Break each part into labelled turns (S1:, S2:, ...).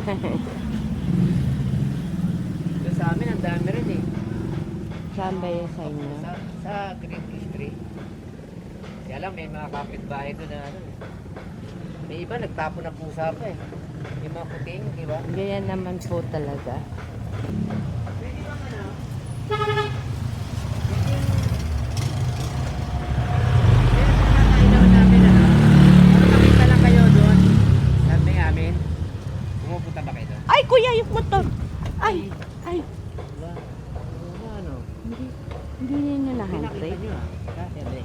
S1: Doon sa amin, ang dami rin eh.
S2: Saan ba yun sa inyo?
S1: Sa Green History. Kaya lang, may mga kapitbahay doon na ano. May iba, nagtapon ng pusa pa eh. Yung mga kuting, di ba?
S2: Ganyan naman po talaga.
S1: Pwede ba ano? Makita lang kayo doon. Sabi amin. Pumupunta ba kayo doon?
S2: Ay, kuya, yung motor! Ay! Ay!
S1: Diba? Ano?
S2: Hindi ninyo na
S1: Pinakita
S2: handbrake.
S1: nyo ah. Sabi.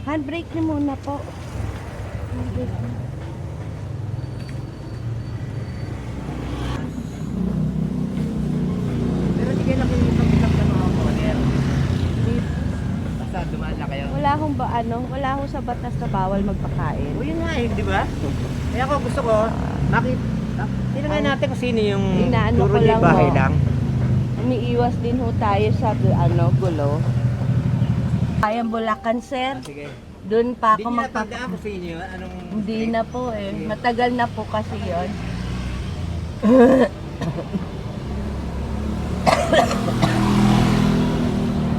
S2: Handbrake niyo muna po. Handbrake niyo.
S1: Pero hindi kayo nakikita-kitap ng mga corner.
S2: Hindi.
S1: Basta dumaan na kayo.
S2: Wala akong wala akong sa batas na bawal magpakain.
S1: O yun nga eh, di ba? Kaya ako gusto ko, tingnan natin kung sino yung
S2: Inaano
S1: turo
S2: ko
S1: niya
S2: lang
S1: yung bahay
S2: ho.
S1: lang.
S2: Umiiwas din ho tayo sa gulo. Ayang Bulacan, sir.
S1: Sige.
S2: Doon pa
S1: Hindi
S2: ako
S1: niya natandaan kung sino yun. Anong
S2: Hindi
S1: street?
S2: na po eh.
S1: Sige.
S2: Matagal na po kasi yon.